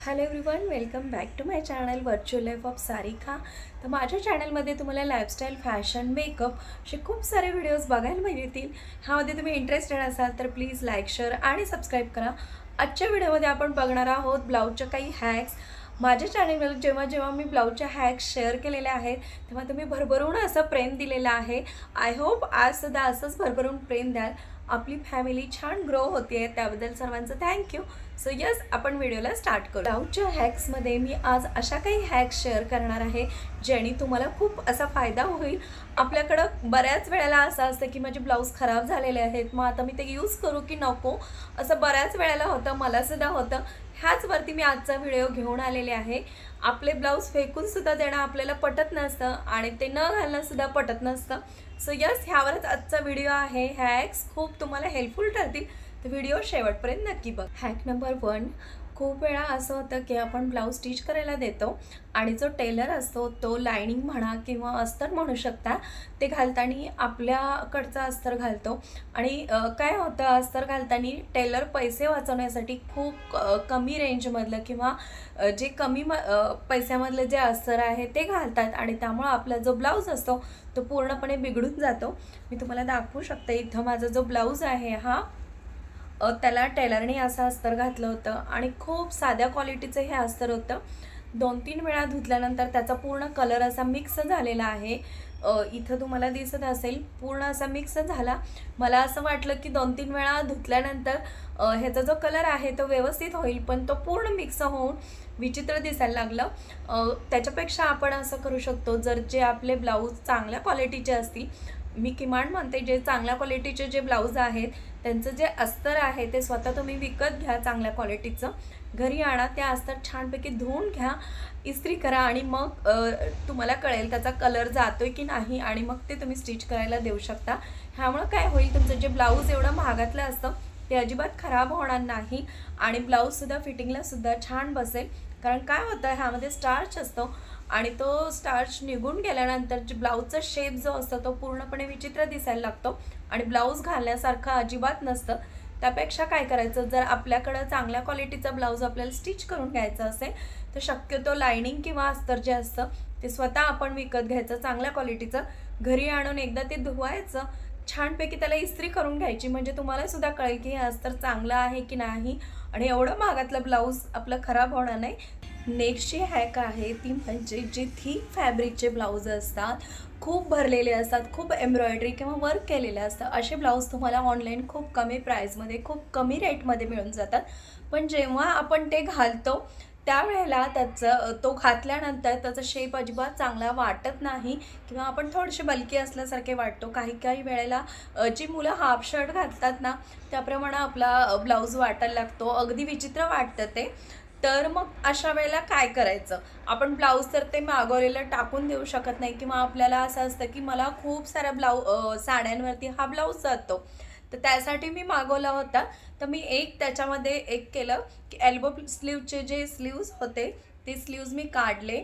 Hello everyone, welcome back to my channel virtual life of Sarika. तर माझ्या चॅनलमध्ये तुम्हाला लाईफस्टाईल, फॅशन, मेकअप असे खूप सारे व्हिडिओज बघायला मिळतील। ह्यामध्ये तुम्ही इंटरेस्टेड असाल तर प्लीज लाईक, शेअर आणि सबस्क्राईब करा। आजच्या व्हिडिओमध्ये आपण बघणार आहोत ब्लाऊजच्या काही हॅक्स। माझ्या चॅनलवर जेव्हा जेव्हा मी ब्लाऊजच्या हॅक्स शेअर केलेले आहेत तेव्हा तुम्ही भरभरून असं प्रेम दिलेलं आहे। आय होप आजसुद्धा असंच भरभरून प्रेम द्याल। आपली फॅमिली छान ग्रो होते, त्याबद्दल सर्वांचं थँक्यू। सो यस, आपण व्हिडिओला स्टार्ट करू। ब्लाऊजच्या हॅक्समध्ये मी आज अशा काही हॅक्स शेअर करणार आहे ज्याने तुम्हाला खूप असा फायदा होईल। आपल्याकडं बऱ्याच वेळेला असं असतं की माझे ब्लाऊज खराब झालेले आहेत, मग आता मी ते यूज करू की नको असं बऱ्याच वेळेला होतं, मला सुद्धा होतं। ह्याचवरती मी आजचा व्हिडिओ घेऊन आलेले आहे। आपले ब्लाऊज फेकून सुद्धा देणं आपल्याला पटत नसतं आणि ते न घालणं सुद्धा पटत नसतं। सो यस, ह्यावरच आजचा व्हिडिओ आहे। हॅक्स खूप तुम्हाला हेल्पफुल ठरतील, तर व्हिडिओ शेवटपर्यंत नक्की बघ। हॅक नंबर 1, खूप वेळा असं होतं की आपण ब्लाऊज स्टिच करायला देतो आणि जो टेलर असतो तो लाइनिंग म्हणा किंवा अस्तर म्हणू शकता, ते घालताना आपल्याकडचा अस्तर घालतो आणि काय होतं, अस्तर घालताना टेलर पैसे वाचवण्यासाठी खूप कमी रेंजमधलं किंवा जे कमी पैशामधलं जे अस्तर आहे ते घालतात आणि त्यामुळे आपला जो ब्लाऊज असतो तो पूर्णपणे बिघडून जातो। मी तुम्हाला दाखवू शकते, इथं माझा जो ब्लाऊज आहे हा त्याला टेलरने असं अस्तर घातलं होतं आणि खूप साध्या क्वालिटीचं हे अस्तर होतं। 2-3 वेळा धुतल्यानंतर त्याचा पूर्ण कलर असा मिक्स झालेला आहे। इथं तुम्हाला दिसत असेल पूर्ण असा मिक्स झाला। मला असं वाटलं की 2-3 वेळा धुतल्यानंतर ह्याचा जो कलर आहे तो व्यवस्थित होईल, पण तो पूर्ण मिक्स होऊन विचित्र दिसायला लागलं। त्याच्यापेक्षा आपण असं करू शकतो, जर जे आपले ब्लाऊज चांगल्या क्वालिटीचे असतील, मी किमान म्हणते जे चांगल्या क्वालिटीचे जे ब्लाऊज आहेत त्यांचं जे अस्तर आहे ते स्वतः तुम्ही विकत घ्या चांगल्या क्वालिटीचं, घरी आणा, ते अस्तर छानपैकी धुवून घ्या, इस्त्री करा आणि मग तुम्हाला कळेल त्याचा कलर जातोय की नाही आणि मग ते तुम्ही स्टिच करायला देऊ शकता। ह्यामुळे काय होईल, तुमचं जे ब्लाऊज एवढं महागातलं असतं ते अजिबात खराब होणार नाही आणि ब्लाऊजसुद्धा फिटिंगला सुद्धा छान बसेल। कारण काय होतं, ह्यामध्ये स्टार्च असतो आणि तो स्टार्च निघून गेल्यानंतर जे ब्लाऊजचा शेप जो असतो तो पूर्णपणे विचित्र दिसायला लागतो आणि ब्लाऊज घालण्यासारखं अजिबात नसतं। त्यापेक्षा काय करायचं, जर आपल्याकडं चांगल्या क्वालिटीचा ब्लाऊज आपल्याला स्टिच करून घ्यायचा असेल तर शक्यतो लाइनिंग किंवा अस्तर जे असतं ते स्वतः आपण विकत घ्यायचं चांगल्या क्वालिटीचं, घरी आणून एकदा ते धुवायचं, छानपैकी त्याला इस्त्री करून घ्यायची, म्हणजे तुम्हाला सुद्धा कळेल की हे अस्तर चांगलं आहे की नाही आणि एवढं महागातलं ब्लाऊज आपलं खराब होणार नाही। नेक्स्टची हॅक आहे ती म्हणजे जे थिक फॅब्रिकचे ब्लाऊज असतात, खूप भरलेले असतात, खूप एम्ब्रॉयडरी किंवा वर्क केलेले असतात, असे ब्लाऊज तुम्हाला ऑनलाईन खूप कमी प्राईसमध्ये, खूप कमी रेटमध्ये मिळून जातात। पण जेव्हा आपण ते घालतो त्यावेळेला तो घातल्यानंतर त्याचा शेप अजिबात चांगला वाटत नाही किंवा आपण थोडेसे बल्की असल्यासारखे वाटतो। काही काही वेळेला जी मुलं हाफ शर्ट घालतात ना त्याप्रमाणे आपला ब्लाऊज वाटायला लागतो, अगदी विचित्र वाटतं ते। तर मग अशा वेळेला काय करायचं, आपण ब्लाऊज तर ते मागवलेलं टाकून देऊ शकत नाही किंवा आपल्याला असं असतं की मला खूप साऱ्या साड्यांवरती हा ब्लाऊज जातो, तर त्यासाठी मी मागवला होता। तर मी त्याच्यामध्ये एक केलं की एल्बो स्लीवचे जे स्लीव्ज होते ते स्लीव्ज मी काढले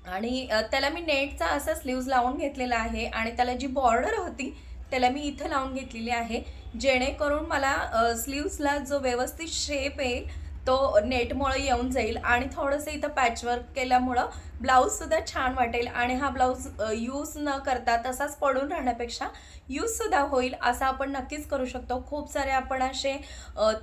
आणि त्याला मी नेटचा असा स्लीव्ज लावून घेतलेला आहे आणि त्याला जी बॉर्डर होती त्याला मी इथं लावून घेतलेली आहे, जेणेकरून मला स्लीव्सला जो व्यवस्थित शेप येईल तो नेटमुळे येऊन जाईल आणि थोडंसं इथं पॅचवर्क केल्यामुळं ब्लाऊजसुद्धा छान वाटेल आणि हा ब्लाऊज यूज न करता तसाच पडून राहण्यापेक्षा यूजसुद्धा होईल, असं आपण नक्कीच करू शकतो। खूप सारे आपण असे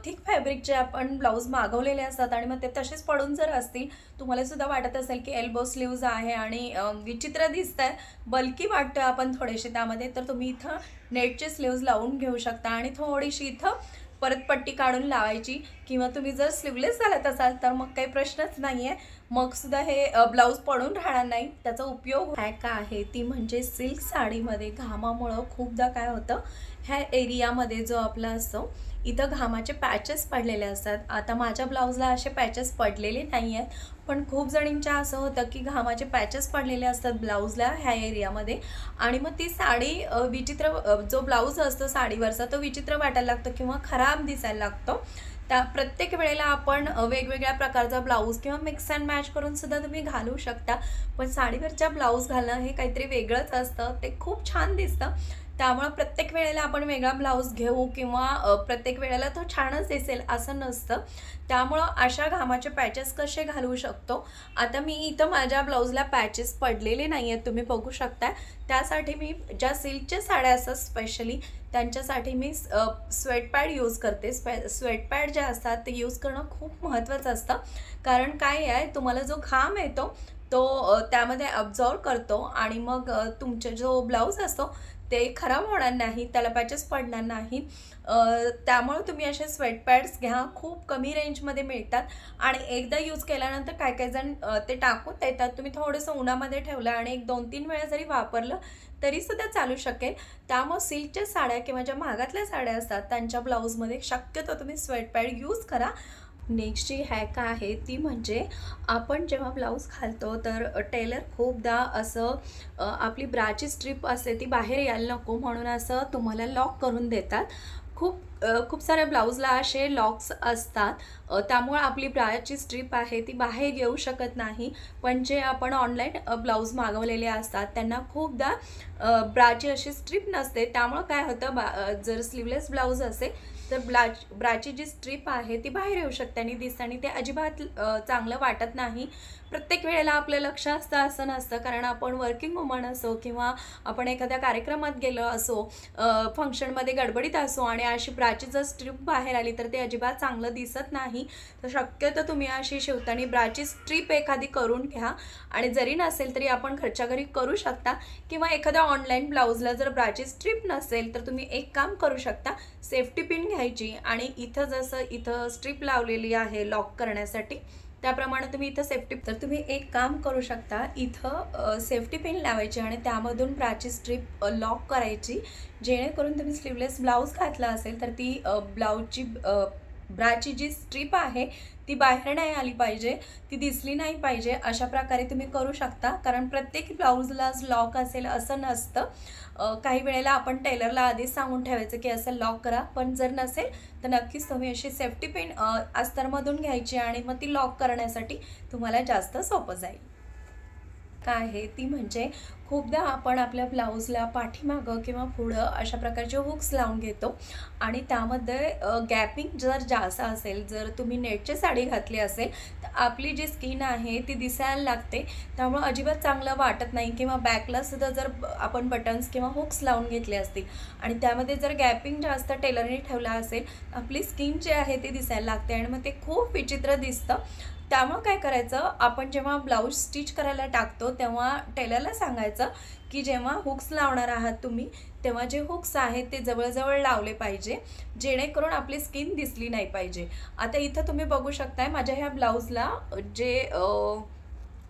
थिक फॅब्रिकचे आपण ब्लाऊज मागवलेले असतात आणि मग ते तसेच पडून जर असतील, तुम्हाला सुद्धा वाटत असेल की एल्बो स्लीव्ज आहे आणि विचित्र दिसत आहे, बल्की वाटतं आपण थोडेसे त्यामध्ये, तर तुम्ही इथं नेटचे स्लीव्ज लावून घेऊ शकता आणि थोडीशी इथं परत पट्टी काढून लावायची किंवा तुम्ही जर स्लीवलेस झालात असाल तर मग काही प्रश्नच नाही आहे, मग सुद्धा हे ब्लाऊज पडून राहणार नाही। त्याचा उपयोग हॅक आहे ती म्हणजे सिल्क साडीमध्ये घामामुळं खूपदा काय होतं, ह्या एरियामध्ये जो आपला असतो इथं घामाचे पॅचेस पडलेले असतात। आता माझ्या ब्लाऊजला असे पॅचेस पडलेले नाही आहेत, पण खूप जणींच्या असं होतं की घामाचे पॅचेस पडलेले असतात ब्लाऊजला ह्या एरियामध्ये आणि मग ती साडी विचित्र, जो ब्लाऊज असतो साडीवरचा तो विचित्र वाटायला लागतो किंवा खराब दिसायला लागतो। त्या प्रत्येक वेळेला आपण वेगवेगळ्या प्रकारचा ब्लाऊज किंवा मिक्स अँड मॅच करून सुद्धा तुम्ही घालू शकता, पण साडीवरच्या ब्लाऊज घालणं हे काहीतरी वेगळंच असतं, ते खूप छान दिसतं। त्यामुळे प्रत्येक वेळेला आपण वेगळा ब्लाऊज घेऊ किंवा प्रत्येक वेळेला तो छानच दिसेल असं नसतं. त्यामुळं अशा घामाचे पॅचेस कसे घालवू शकतो. आता मी इथं माझ्या ब्लाऊजला पॅचेस पडलेले नाही आहेत, तुम्ही बघू शकता. त्यासाठी मी ज्या सिल्कच्या साड्या असतात स्पेशली त्यांच्यासाठी मी स्वेटपॅड यूज करते. स्वेटपॅड जे असतात ते यूज करणं खूप महत्त्वाचं असतं. कारण काय आहे, तुम्हाला जो घाम येतो तो त्यामध्ये अब्झॉर्व करतो आणि मग तुमचा जो ब्लाऊज असतो ते खराब होणार नाही, त्याला पॅचेस पडणार नाही. त्यामुळे तुम्ही असे स्वेटपॅड्स घ्या, खूप कमी रेंजमध्ये मिळतात आणि एकदा यूज केल्यानंतर काय काय जण ते टाकून देतात. तुम्ही थोडंसं उन्हामध्ये ठेवलं आणि एक 2-3 वेळा जरी वापरलं तरीसुद्धा चालू शकेल. त्यामुळे सिल्कच्या साड्या किंवा ज्या महागातल्या साड्या असतात त्यांच्या ब्लाऊजमध्ये शक्यतो तुम्ही स्वेटपॅड यूज करा. नेक्स्ट जी हॅक आहे ती म्हणजे आपण जेव्हा ब्लाऊज घालतो तर टेलर खूपदा असं आपली ब्राची स्ट्रीप असते ती बाहेर यायला नको म्हणून असं तुम्हाला लॉक करून देतात. खूप साऱ्या ब्लाऊजला असे लॉक्स असतात. त्यामुळे आपली ब्राची स्ट्रीप आहे ती बाहेर येऊ शकत नाही. पण जे आपण ऑनलाईन ब्लाऊज मागवलेले असतात त्यांना खूपदा ब्राची अशी स्ट्रीप नसते. त्यामुळं काय होतं, जर स्लीवलेस ब्लाऊज असेल तर ब्राची जी स्ट्रीप आहे ती बाहेर येऊ शकते आणि दिसताना ते अजिबात चांगलं वाटत नाही. प्रत्येक वेळेला आपलं लक्ष असतं असं नसतं, कारण आपण वर्किंग वुमन असो किंवा आपण एखाद्या कार्यक्रमात गेलो असो, फंक्शनमध्ये गडबडीत असो आणि अशी ब्राची जर स्ट्रीप बाहेर आली तर ते अजिबात चांगलं दिसत नाही. तर शक्यतो तुम्ही अशी शिवताना ब्राची स्ट्रीप एखादी करून घ्या आणि जरी नसेल तरी आपण घरच्या घरी करू शकता किंवा एखाद्या ऑनलाईन ब्लाऊजला जर ब्राची स्ट्रीप नसेल तर तुम्ही एक काम करू शकता, सेफ्टी पिन घ्यायची आणि इथं जसं इथं स्ट्रीप लावलेली आहे लॉक करण्यासाठी त्याप्रमाणे तुम्ही इथं तर तुम्ही एक काम करू शकता, इथं सेफ्टी पिन लावायची आणि त्यामधून ब्राची स्ट्रीप लॉक करायची, जेणेकरून तुम्ही स्लीवलेस ब्लाऊज घातला असेल तर ती ब्राची जी स्ट्रीप आहे ती बाहेर नाही आली पाहिजे, ती दिसली नाही पाहिजे. अशा प्रकारे तुम्ही करू शकता, कारण प्रत्येक ब्लाऊजलाच लॉक असेल असं नसतं. काही वेळेला आपण टेलरला आधीच सांगून ठेवायचं की असं लॉक करा, पण जर नसेल तर नक्कीच तुम्ही अशी सेफ्टी पिन अस्तरमधून घ्यायची आणि मग ती लॉक करण्यासाठी तुम्हाला जास्त सोपं जाईल. काय आहे ती म्हणजे खूपदा आपण आपल्या ब्लाऊजला पाठीमागं किंवा पुढं अशा प्रकारचे हुक्स लावून घेतो आणि त्यामध्ये गॅपिंग जर जास्त असेल, जर तुम्ही नेटची साडी घातली असेल तर आपली जी स्किन आहे ती दिसायला लागते, त्यामुळे अजिबात चांगलं वाटत नाही. किंवा बॅकला सुद्धा जर आपण बटन्स किंवा हुक्स लावून घेतले असतील आणि त्यामध्ये जर गॅपिंग जास्त टेलरने ठेवला असेल, आपली स्किन जी आहे ती दिसायला लागते आणि मग ते खूप विचित्र दिसतं. त्यामुळं काय करायचं, आपण जेव्हा ब्लाऊज स्टिच करायला टाकतो तेव्हा टेलरला सांगायचं की जेव्हा हुक्स लावणार आहात तुम्ही तेव्हा जे हुक्स आहेत ते जवळजवळ लावले पाहिजे, जेणेकरून आपली स्किन दिसली नाही पाहिजे. आता इथं तुम्ही बघू शकताय माझ्या ह्या ब्लाऊजला जे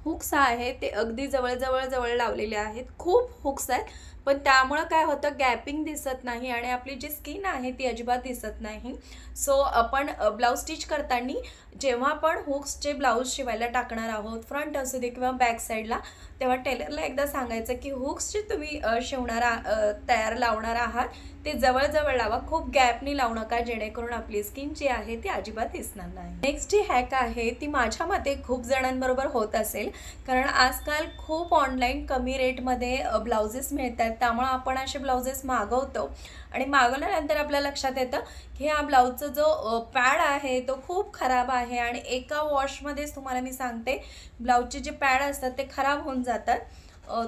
हुक्स आहेत ते अगदी जवळ लावलेले आहेत. खूप हुक्स आहेत, पण त्यामुळं काय होतं, गॅपिंग दिसत नाही आणि आपली जी स्किन आहे ती अजिबात दिसत नाही. सो आपण ब्लाऊज स्टिच करताना जेव्हा आपण हुक्सचे ब्लाऊज शिवायला टाकणार आहोत, फ्रंट असू दे किंवा बॅक साईडला, तेव्हा टेलरला एकदा सांगायचं की हुक्सचे तुम्ही तयार लावणार आहात ते जवळ लावा, खूप गॅपनी लावू नका, जेणेकरून आपली स्किन जी आहे ती अजिबात दिसणार नाही. नेक्स्ट जी हॅक आहे ती माझ्या मते खूप जणांबरोबर होत असेल, कारण आजकाल खूप ऑनलाईन कमी रेटमध्ये ब्लाउजेस मिळतात. त्यामुळे आपण असे ब्लाउजेस मागवतो आणि मागवल्यानंतर आपल्या लक्षात येतं की हा ब्लाऊजचा जो पॅड आहे तो खूप खराब आहे आणि एका वॉशमध्येच तुम्हाला मी सांगते ब्लाऊजचे जे पॅड असतात ते खराब होऊन जातात.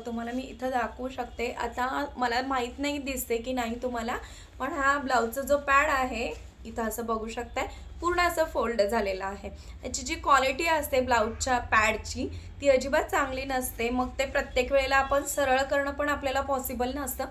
तुम्हाला मी इथं दाखवू शकते, आता मला माहीत नाही दिसते की नाही तुम्हाला, पण हा ब्लाऊजचा जो पॅड आहे इथं असं बघू शकताय पूर्ण असं फोल्ड झालेला आहे. याची जी क्वालिटी असते ब्लाऊजच्या पॅडची ती अजिबात चांगली नसते. मग ते प्रत्येक वेळेला आपण सरळ करणं पण आपल्याला पॉसिबल नसतं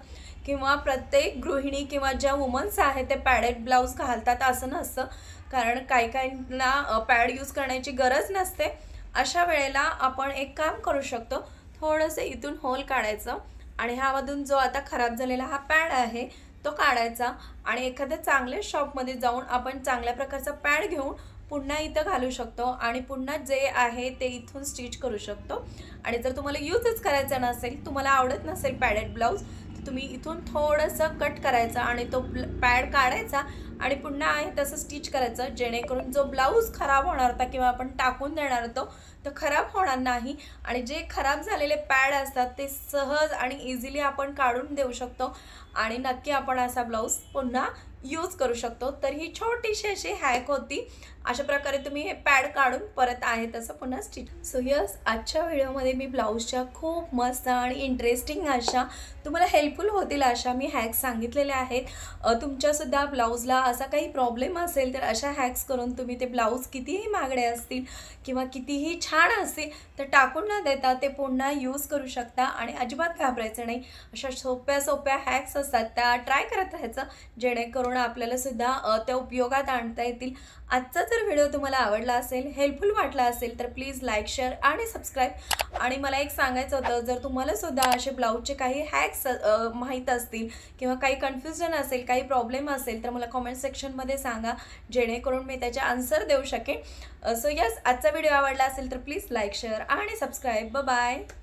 किंवा प्रत्येक गृहिणी किंवा ज्या वुमन्स आहेत ते पॅडेड ब्लाऊज घालतात असं नसतं, कारण काहींना पॅड यूज करण्याची गरज नसते. अशा वेळेला आपण एक काम करू शकतो, थोडंसं इथून होल काढायचं आणि ह्यामधून जो आता खराब झालेला हा पॅड आहे तो काढायचा आणि एखाद्या चांगल्या शॉपमध्ये जाऊन आपण चांगल्या प्रकारचा पॅड घेऊन पुन्हा इथं घालू शकतो आणि पुन्हा जे आहे ते इथून स्टिच करू शकतो. आणि जर तुम्हाला यूजच करायचा नसेल, तुम्हाला आवडत नसेल पॅडेड ब्लाऊज, तर तुम्ही इथून थोडंसं कट करायचं आणि तो पॅड काढायचा आणि पुन्हा आहे तसं स्टिच करायचं, जेणेकरून जो ब्लाऊज खराब होणार होता किंवा आपण टाकून देणार होतो तो खराब होणार नाही आणि जे खराब झालेले पॅड असतात ते सहज आणि इझिली आपण काढून देऊ शकतो आणि नक्की आपण असा ब्लाऊज पुन्हा यूज करू शकतो। तर ही छोटीशी अशी हॅक होती। अशा प्रकारे तुम्ही हे पॅड काढून परत आहे तसं पुन्हा स्टिच। सो यस, आजच्या व्हिडिओमध्ये मी ब्लाऊजच्या खूप मस्त आणि इंटरेस्टिंग अशा तुम्हाला हेल्पफुल होतील अशा मी हॅक्स सांगितलेल्या आहेत। तुमच्यासुद्धा ब्लाऊजला असा काही प्रॉब्लेम असेल तर अशा हॅक्स करून तुम्ही ते ब्लाऊज कितीही महागडे असतील किंवा कितीही छान असतील तर टाकून न देता ते पुन्हा यूज करू शकता आणि अजिबात घाबरायचं नाही। अशा सोप्या सोप्या हॅक्स असतात त्या ट्राय करत राहायचं, जेणेकरून आपल्याला सुद्धा त्या उपयोगात आणता येतील। आजचा जर व्हिडिओ तुम्हाला आवडला असेल, हेल्पफुल वाटला असेल तर प्लीज लाईक, शेअर आणि सबस्क्राईब। आणि मला एक सांगायचं होतं, जर तुम्हाला सुद्धा असे ब्लाऊजचे काही हॅक्स माहीत असतील किंवा काही कन्फ्युजन असेल, काही प्रॉब्लेम असेल तर मला कमेंट सेक्शनमध्ये सांगा, जेणेकरून मी त्याचे आन्सर देऊ शकेन। सो यस, आजचा व्हिडिओ आवडला असेल तर प्लीज लाईक, शेअर आणि सबस्क्राईब। Bye bye.